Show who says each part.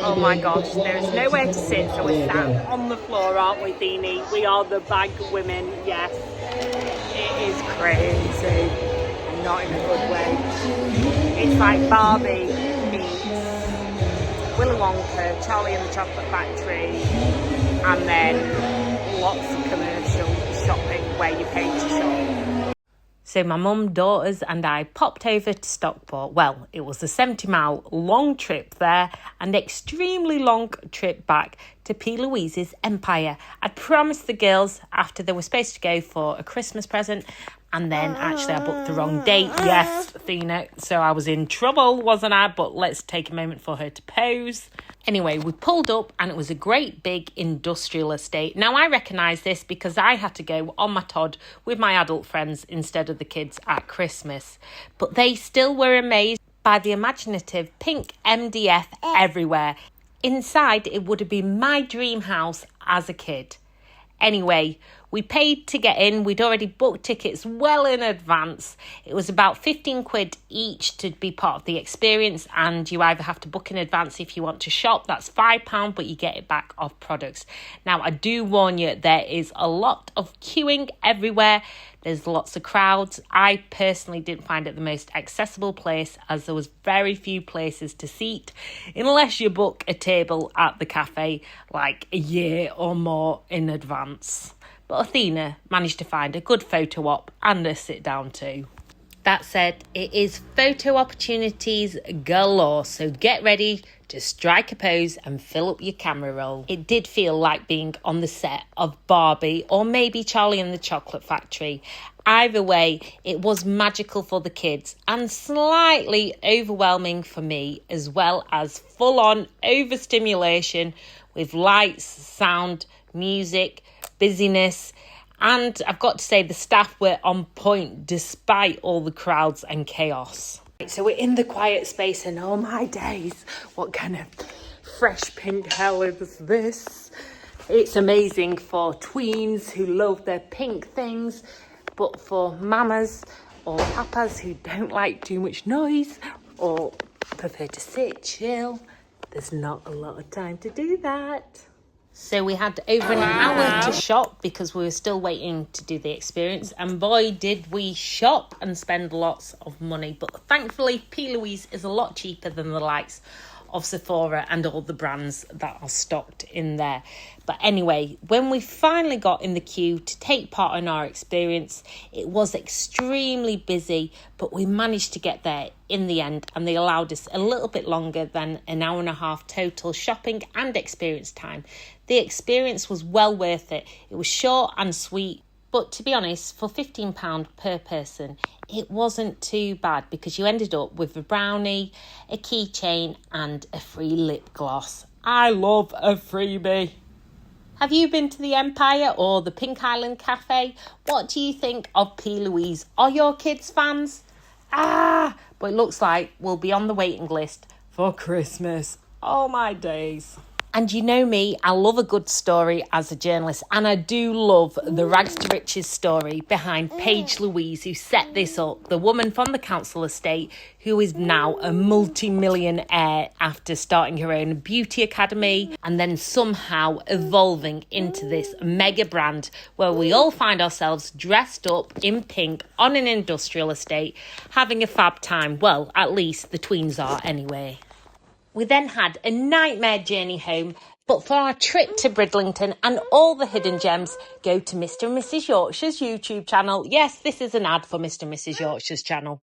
Speaker 1: Oh my gosh, there is nowhere to sit, so we're sat on the floor, aren't we, Dini? We are the bag women, yes. It is crazy, and not in a good way. It's like Barbie meets Willy Wonka, Charlie and the Chocolate Factory, and then lots of commercial shopping where you pay to shop. So my mum, daughters and I popped over to Stockport. Well, it was a 70-mile long trip there and extremely long trip back to P Louise's Empire. I'd promised the girls after they were supposed to go for a Christmas present, and then actually I booked the wrong date. Yes, Athena. So I was in trouble, wasn't I? But let's take a moment for her to pose. Anyway, we pulled up and it was a great big industrial estate. Now, I recognise this because I had to go on my Todd with my adult friends instead of the kids at Christmas. But they still were amazed by the imaginative pink MDF everywhere. Inside, it would have been my dream house as a kid. Anyway, we paid to get in. We'd already booked tickets well in advance. It was about 15 quid each to be part of the experience, and you either have to book in advance if you want to shop. That's £5, but you get it back off products. Now, I do warn you, there is a lot of queuing everywhere. There's lots of crowds. I personally didn't find it the most accessible place, as there was very few places to seat unless you book a table at the cafe like a year or more in advance. But Athena managed to find a good photo op and a sit down too. That said, it is photo opportunities galore, so get ready to strike a pose and fill up your camera roll. It did feel like being on the set of Barbie or maybe Charlie and the Chocolate Factory. Either way, it was magical for the kids and slightly overwhelming for me, as well as full-on overstimulation with lights, sound, music, busyness. And I've got to say, the staff were on point despite all the crowds and chaos. So we're in the quiet space, and oh my days, what kind of fresh pink hell is this? It's amazing for tweens who love their pink things, but for mamas or papas who don't like too much noise or prefer to sit chill, there's not a lot of time to do that. So we had over an hour to shop because we were still waiting to do the experience. And boy, did we shop and spend lots of money. But thankfully, P Louise is a lot cheaper than the likes of Sephora and all the brands that are stocked in there. But anyway, when we finally got in the queue to take part in our experience, it was extremely busy, but we managed to get there in the end, and they allowed us a little bit longer than an hour and a half total shopping and experience time. The experience was well worth it. It was short and sweet, but to be honest, for £15 per person, it wasn't too bad because you ended up with a brownie, a keychain and a free lip gloss. I love a freebie. Have you been to the Empire or the Pink Island Cafe? What do you think of P Louise? Are your kids fans? But it looks like we'll be on the waiting list for Christmas. Oh my days. And you know me, I love a good story as a journalist, and I do love the rags to riches story behind Paige Louise, who set this up, the woman from the council estate who is now a multi-millionaire after starting her own beauty academy and then somehow evolving into this mega brand where we all find ourselves dressed up in pink on an industrial estate, having a fab time. Well, at least the tweens are anyway. We then had a nightmare journey home, but for our trip to Bridlington and all the hidden gems, go to Mr. and Mrs. Yorkshire's YouTube channel. Yes, this is an ad for Mr. and Mrs. Yorkshire's channel.